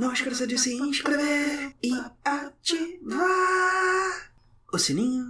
Não esqueça de se inscrever e ativar o sininho.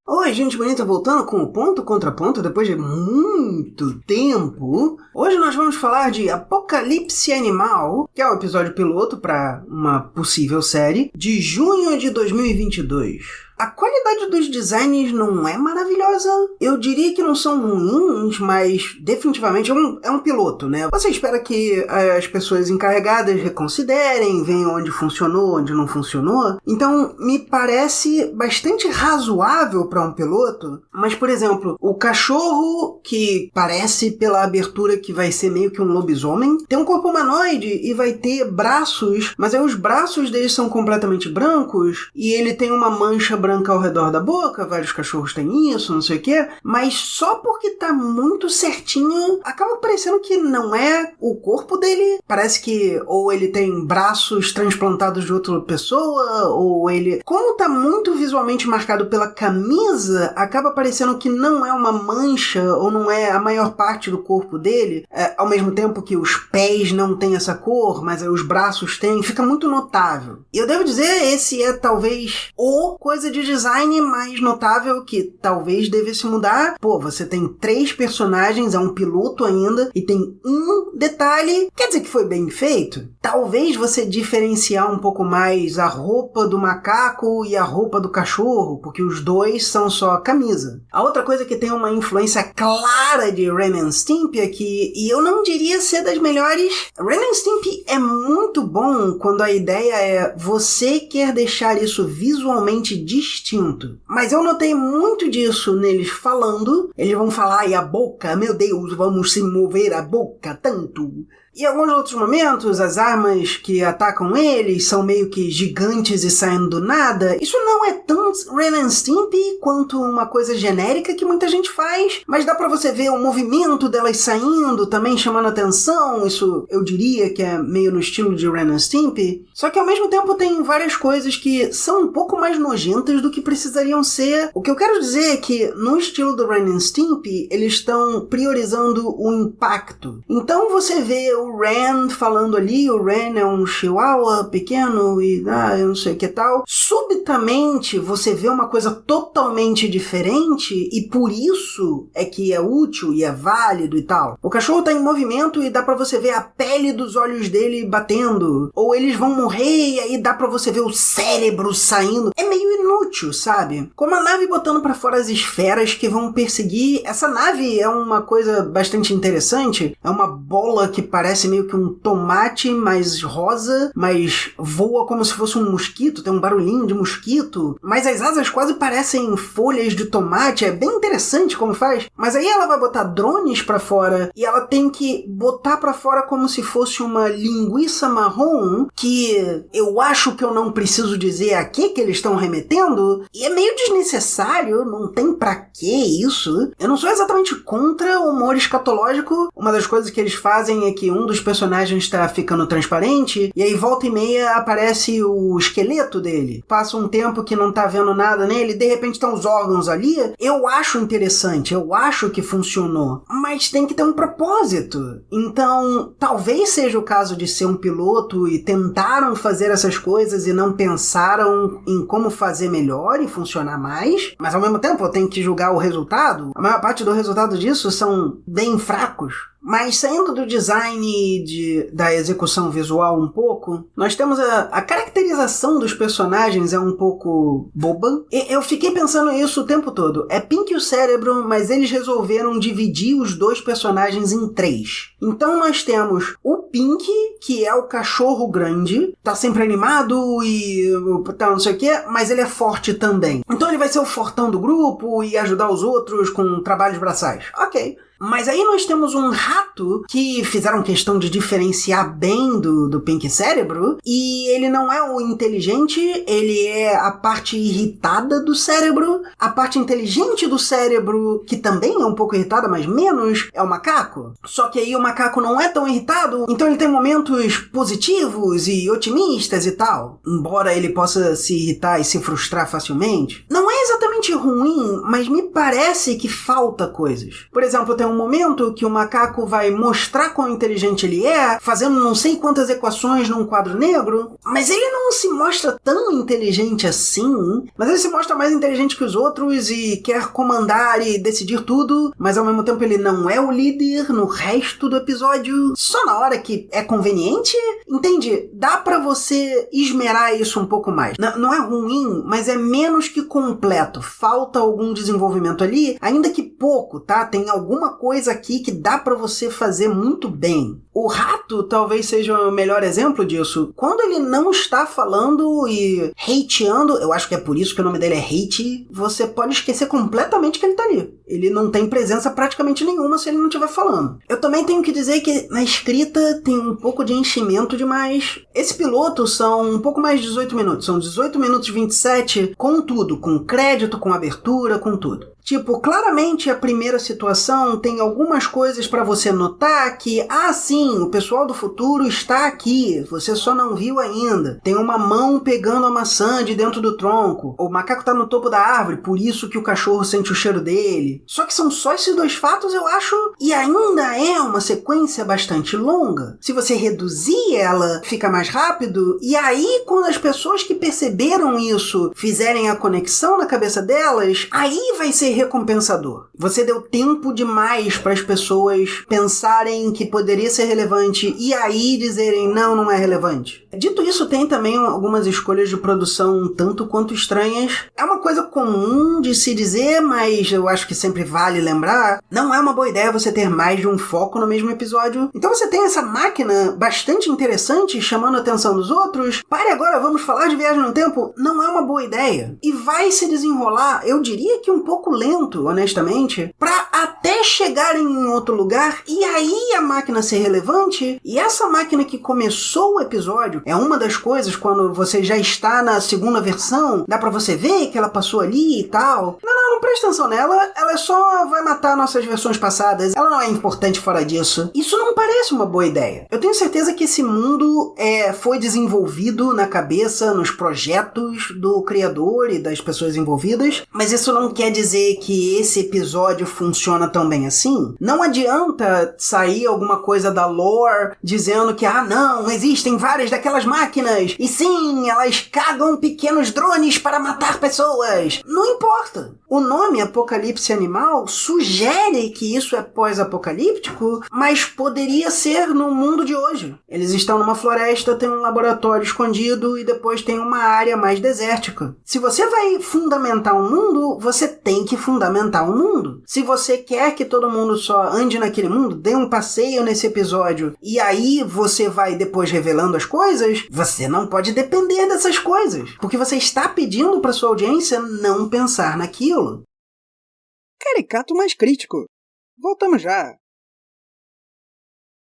Oi, gente bonita, voltando com o ponto contra ponto depois de muito tempo. Hoje nós vamos falar de Apocalipse Animal, que é o episódio piloto para uma possível série, de junho de 2022. A qualidade dos designs não é maravilhosa. Eu diria que não são ruins, mas definitivamente é um piloto, né? Você espera que as pessoas encarregadas reconsiderem, venham onde funcionou, onde não funcionou. Então, me parece bastante razoável para um piloto. Mas, por exemplo, o cachorro, que parece pela abertura que vai ser meio que um lobisomem, tem um corpo humanoide e vai ter braços, mas aí os braços deles são completamente brancos e ele tem uma mancha branca ao redor da boca, vários cachorros têm isso, não sei o que, mas só porque tá muito certinho, acaba parecendo que não é o corpo dele. Parece que ou ele tem braços transplantados de outra pessoa, ou ele... Como tá muito visualmente marcado pela camisa, acaba parecendo que não é uma mancha, ou não é a maior parte do corpo dele, ao mesmo tempo que os pés não têm essa cor, mas aí os braços têm, fica muito notável. E eu devo dizer, esse é talvez coisa de design mais notável que talvez devesse mudar. Pô, você tem 3 personagens, é um piloto ainda, e tem um detalhe, quer dizer que foi bem feito? Talvez você diferenciar um pouco mais a roupa do macaco e a roupa do cachorro, porque os dois são só camisa. A outra coisa que tem uma influência clara de Ren and Stimpy aqui, e eu não diria ser das melhores. Ren and Stimpy é muito bom quando a ideia é você quer deixar isso visualmente distinto. Mas eu notei muito disso neles falando. Eles vão falar e a boca, meu Deus, vamos se mover a boca tanto. E em alguns outros momentos, as armas que atacam eles são meio que gigantes e saindo do nada. Isso não é tão Ren and Stimpy quanto uma coisa genérica que muita gente faz, mas dá pra você ver o movimento delas saindo, também chamando atenção. Isso eu diria que é meio no estilo de Ren and Stimpy. Só que ao mesmo tempo tem várias coisas que são um pouco mais nojentas do que precisariam ser. O que eu quero dizer é que no estilo do Ren and Stimpy, eles estão priorizando o impacto. Então você vê o Ren falando ali, o Ren é um chihuahua pequeno e eu não sei o que tal. Subitamente você vê uma coisa totalmente diferente e por isso é que é útil e é válido e tal. O cachorro tá em movimento e dá pra você ver a pele dos olhos dele batendo. Ou eles vão morrer e aí dá pra você ver o cérebro saindo. É meio inútil, sabe? Como a nave botando pra fora as esferas que vão perseguir. Essa nave é uma coisa bastante interessante. É uma bola que parece meio que um tomate mais rosa, mas voa como se fosse um mosquito, tem um barulhinho de mosquito, mas as asas quase parecem folhas de tomate, é bem interessante como faz. Mas aí ela vai botar drones pra fora e ela tem que botar pra fora como se fosse uma linguiça marrom, que eu acho que eu não preciso dizer a que eles estão remetendo, e é meio desnecessário, não tem pra que isso. Eu não sou exatamente contra o humor escatológico, uma das coisas que eles fazem é que um dos personagens está ficando transparente, e aí volta e meia aparece o esqueleto dele. Passa um tempo que não tá vendo nada nele, de repente estão os órgãos ali. Eu acho interessante, eu acho que funcionou, mas tem que ter um propósito. Então, talvez seja o caso de ser um piloto e tentaram fazer essas coisas e não pensaram em como fazer melhor e funcionar mais, mas ao mesmo tempo eu tenho que julgar o resultado. A maior parte do resultado disso são bem fracos. Mas saindo do design da execução visual um pouco, nós temos a caracterização dos personagens é um pouco boba. Eu fiquei pensando isso o tempo todo. É Pink o cérebro, mas eles resolveram dividir os 2 personagens em 3. Então nós temos o Pink, que é o cachorro grande, tá sempre animado e tal, não sei o que, mas ele é forte também. Então ele vai ser o fortão do grupo e ajudar os outros com trabalhos braçais. Ok. Mas aí nós temos um rato que fizeram questão de diferenciar bem do Pink Cérebro, e ele não é o inteligente, ele é a parte irritada do cérebro. A parte inteligente do cérebro, que também é um pouco irritada, mas menos, é o macaco. Só que aí o macaco não é tão irritado, então ele tem momentos positivos e otimistas e tal. Embora ele possa se irritar e se frustrar facilmente. Não é exatamente ruim, mas me parece que falta coisas. Por exemplo, tem um momento que o macaco vai mostrar quão inteligente ele é, fazendo não sei quantas equações num quadro negro, mas ele não se mostra tão inteligente assim, mas ele se mostra mais inteligente que os outros e quer comandar e decidir tudo, mas ao mesmo tempo ele não é o líder no resto do episódio, só na hora que é conveniente. Entende? Dá pra você esmerar isso um pouco mais. Não é ruim, mas é menos que completo. Falta algum desenvolvimento ali, ainda que pouco, tá? Tem alguma coisa aqui que dá pra você fazer muito bem. O rato talvez seja o melhor exemplo disso. Quando ele não está falando e hateando, eu acho que é por isso que o nome dele é Hate, você pode esquecer completamente que ele tá ali. Ele não tem presença praticamente nenhuma se ele não estiver falando. Eu também tenho que dizer que na escrita tem um pouco de enchimento demais. Esse piloto são um pouco mais de 18 minutos. São 18 minutos e 27 com tudo. Com crédito, com abertura, com tudo. Tipo, claramente a primeira situação tem algumas coisas pra você notar que, sim, o pessoal do futuro está aqui, você só não viu ainda. Tem uma mão pegando a maçã de dentro do tronco. O macaco tá no topo da árvore, por isso que o cachorro sente o cheiro dele. Só que são só esses dois fatos, eu acho, e ainda é uma sequência bastante longa. Se você reduzir ela, fica mais rápido, e aí quando as pessoas que perceberam isso fizerem a conexão na cabeça delas, aí vai ser recompensador. Você deu tempo demais para as pessoas pensarem que poderia ser relevante e aí dizerem não é relevante. Dito isso, tem também algumas escolhas de produção um tanto quanto estranhas. É uma coisa comum de se dizer, mas eu acho que sempre vale lembrar, não é uma boa ideia você ter mais de um foco no mesmo episódio. Então você tem essa máquina bastante interessante chamando a atenção dos outros. Pare agora, vamos falar de viagem no tempo. Não é uma boa ideia. E vai se desenrolar, eu diria que um pouco lento, honestamente, pra até chegarem em outro lugar e aí a máquina ser relevante. E essa máquina que começou o episódio é uma das coisas, quando você já está na segunda versão, dá pra você ver que ela passou ali e tal. Não presta atenção nela, ela só vai matar nossas versões passadas, ela não é importante fora disso. Isso não parece uma boa ideia. Eu tenho certeza que esse mundo foi desenvolvido na cabeça, nos projetos do criador e das pessoas envolvidas, mas isso não quer dizer que esse episódio funciona tão bem assim. Não adianta sair alguma coisa da lore dizendo que, não, existem várias daquelas máquinas, e sim, elas cagam pequenos drones para matar pessoas. Não importa. O nome Apocalipse Animal sugere que isso é pós-apocalíptico, mas poderia ser no mundo de hoje. Eles estão numa floresta, tem um laboratório escondido e depois tem uma área mais desértica. Se você vai fundamentar um mundo, você tem que fundamentar um mundo. Se você quer que todo mundo só ande naquele mundo, dê um passeio nesse episódio e aí você vai depois revelando as coisas, você não pode depender dessas coisas, porque você está pedindo para sua audiência não pensar naquilo. Caricato mais crítico. Voltamos já.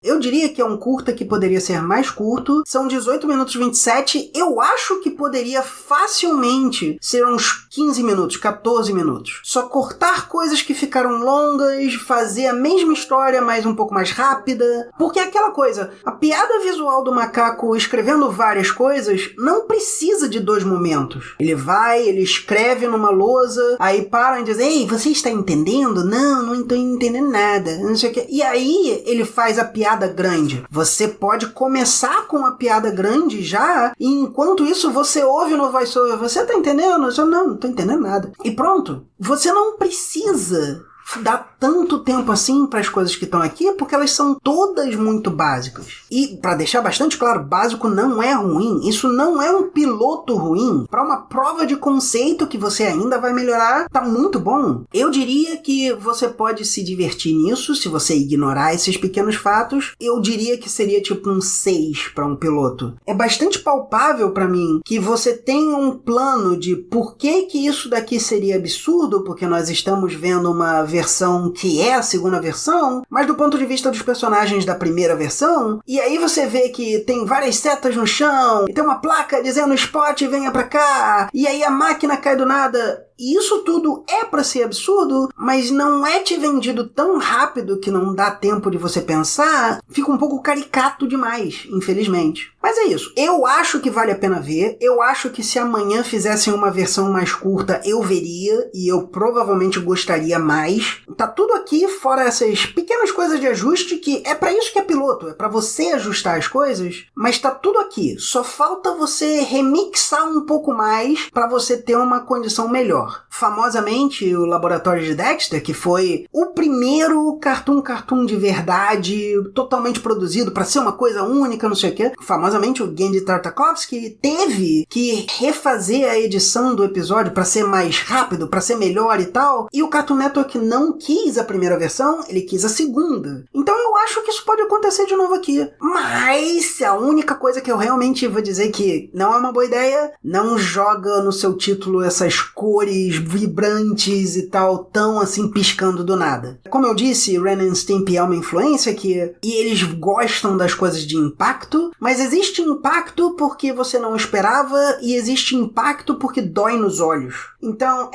Eu diria que é um curta que poderia ser mais curto. São 18 minutos e 27. Eu acho que poderia facilmente ser uns 15 minutos, 14 minutos. Só cortar coisas que ficaram longas, fazer a mesma história, mas um pouco mais rápida. Porque é aquela coisa, a piada visual do macaco escrevendo várias coisas não precisa de 2 momentos. Ele escreve numa lousa, aí para e diz, ei, você está entendendo? Não estou entendendo nada. Não sei o que. E aí ele faz a piada grande. Você pode começar com a piada grande já, e enquanto isso você ouve no voiceover, você tá entendendo? Eu não tô entendendo nada. E pronto. Você não precisa dar tanto tempo assim para as coisas que estão aqui, porque elas são todas muito básicas. E, para deixar bastante claro, básico não é ruim. Isso não é um piloto ruim. Para uma prova de conceito que você ainda vai melhorar, tá muito bom. Eu diria que você pode se divertir nisso, se você ignorar esses pequenos fatos. Eu diria que seria tipo um 6 para um piloto. É bastante palpável para mim que você tenha um plano de por que isso daqui seria absurdo, porque nós estamos vendo uma versão que é a segunda versão, mas do ponto de vista dos personagens da primeira versão, e aí você vê que tem várias setas no chão, e tem uma placa dizendo Spot, venha pra cá, e aí a máquina cai do nada. E isso tudo é pra ser absurdo, mas não é te vendido tão rápido que não dá tempo de você pensar, fica um pouco caricato demais, infelizmente. Mas é isso. Eu acho que vale a pena ver. Eu acho que se amanhã fizessem uma versão mais curta, eu veria. E eu provavelmente gostaria mais. Tá tudo aqui, fora essas pequenas coisas de ajuste, que é pra isso que é piloto. É pra você ajustar as coisas. Mas tá tudo aqui. Só falta você remixar um pouco mais pra você ter uma condição melhor. Famosamente, o Laboratório de Dexter, que foi o primeiro cartoon de verdade, totalmente produzido pra ser uma coisa única, não sei o quê. Famosamente, o Genndy Tartakovsky teve que refazer a edição do episódio pra ser mais rápido, pra ser melhor e tal. E o Cartoon Network não quis a primeira versão, ele quis a segunda. Então eu acho que isso pode acontecer de novo aqui. Mas a única coisa que eu realmente vou dizer que não é uma boa ideia, não joga no seu título essas cores vibrantes e tal, tão assim piscando do nada. Como eu disse, Ren and Stimpy é uma influência e eles gostam das coisas de impacto, mas existe impacto porque você não esperava e existe impacto porque dói nos olhos. Então,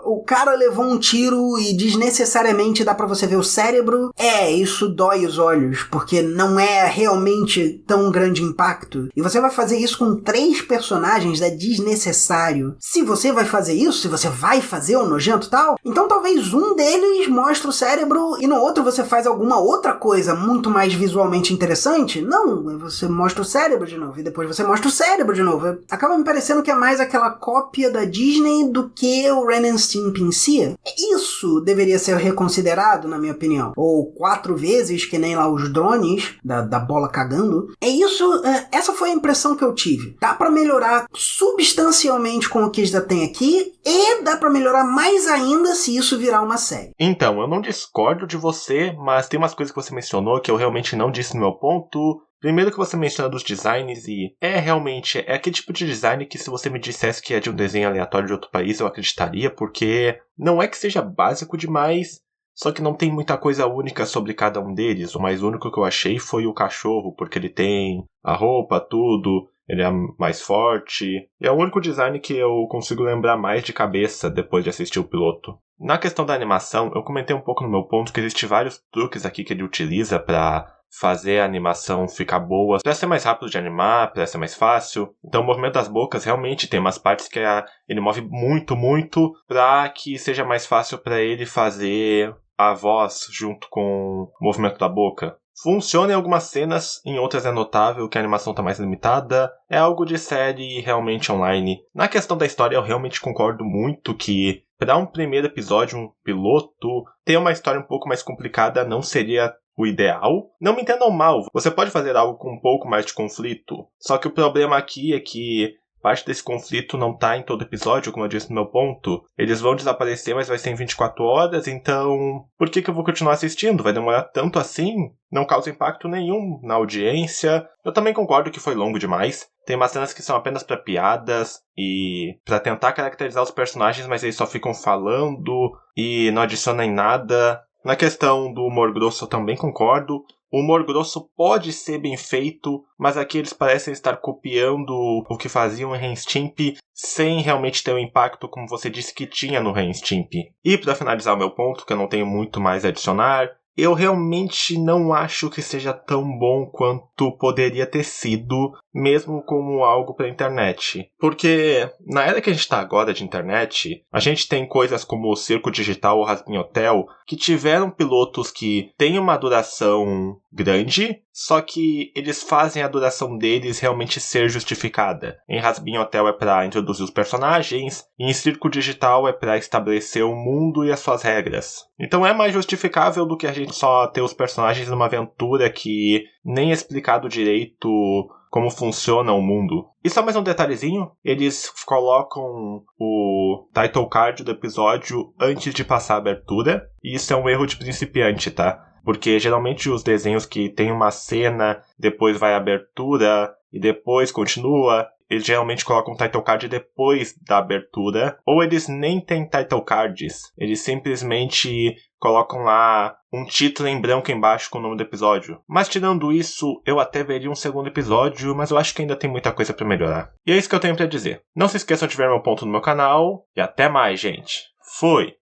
o cara levou um tiro e desnecessariamente dá pra você ver o cérebro. Isso dói os olhos, porque não é realmente tão grande impacto. E você vai fazer isso com 3 personagens, é desnecessário. Se você vai fazer isso, se você vai fazer o nojento e tal, então talvez um deles mostre o cérebro e no outro você faz alguma outra coisa muito mais visualmente interessante. Não, você mostra o cérebro de novo e depois você mostra o cérebro de novo. Acaba me parecendo que é mais aquela cópia da Disney do que o Ren and Stimpy em si. Isso deveria ser reconsiderado, na minha opinião. Ou 4 vezes, que nem lá os drones da bola cagando. Essa foi a impressão que eu tive. Dá pra melhorar substancialmente com o que já tem aqui e dá pra melhorar mais ainda se isso virar uma série. Então, eu não discordo de você, mas tem umas coisas que você mencionou que eu realmente não disse no meu ponto. Primeiro que você menciona dos designs e realmente aquele tipo de design que se você me dissesse que é de um desenho aleatório de outro país eu acreditaria, porque não é que seja básico demais, só que não tem muita coisa única sobre cada um deles. O mais único que eu achei foi o cachorro, porque ele tem a roupa, tudo, ele é mais forte. E é o único design que eu consigo lembrar mais de cabeça depois de assistir o piloto. Na questão da animação, eu comentei um pouco no meu ponto que existem vários truques aqui que ele utiliza pra fazer a animação ficar boa, pra ser mais rápido de animar, pra ser mais fácil. Então o movimento das bocas realmente tem umas partes que ele move muito pra que seja mais fácil pra ele fazer a voz junto com o movimento da boca. Funciona em algumas cenas, em outras é notável que a animação tá mais limitada. É algo de série realmente online. Na questão da história eu realmente concordo muito que para um primeiro episódio, um piloto, ter uma história um pouco mais complicada não seria o ideal. Não me entendam mal, você pode fazer algo com um pouco mais de conflito. Só que o problema aqui é que parte desse conflito não tá em todo episódio, como eu disse no meu ponto. Eles vão desaparecer, mas vai ser em 24 horas, então por que eu vou continuar assistindo? Vai demorar tanto assim? Não causa impacto nenhum na audiência. Eu também concordo que foi longo demais. Tem umas cenas que são apenas pra piadas e pra tentar caracterizar os personagens, mas eles só ficam falando e não adicionam em nada. Na questão do humor grosso eu também concordo. O humor grosso pode ser bem feito, mas aqui eles parecem estar copiando o que faziam em Ren e Stimpy sem realmente ter o impacto como você disse que tinha no Ren e Stimpy. E para finalizar o meu ponto, que eu não tenho muito mais a adicionar, eu realmente não acho que seja tão bom quanto poderia ter sido, mesmo como algo pra internet. Porque na era que a gente tá agora de internet, a gente tem coisas como o Circo Digital ou Rasbin Hotel, que tiveram pilotos que têm uma duração grande, só que eles fazem a duração deles realmente ser justificada. Em Rasbin Hotel é pra introduzir os personagens, e em Circo Digital é pra estabelecer o mundo e as suas regras. Então é mais justificável do que a gente só ter os personagens numa aventura que nem é explicado direito como funciona o mundo. E só mais um detalhezinho, eles colocam o title card do episódio antes de passar a abertura, e isso é um erro de principiante, tá? Porque geralmente os desenhos que tem uma cena, depois vai a abertura e depois continua, eles geralmente colocam o title card depois da abertura, ou eles nem têm title cards, eles simplesmente colocam lá um título em branco embaixo com o nome do episódio. Mas tirando isso, eu até veria um segundo episódio, mas eu acho que ainda tem muita coisa pra melhorar. E é isso que eu tenho pra dizer. Não se esqueçam de ver meu ponto no meu canal, e até mais, gente. Fui!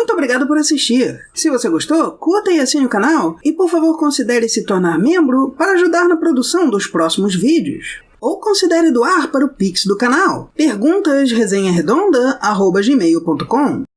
Muito obrigado por assistir. Se você gostou, curta e assine o canal e por favor considere se tornar membro para ajudar na produção dos próximos vídeos. Ou considere doar para o Pix do canal. perguntas@resenharedonda@gmail.com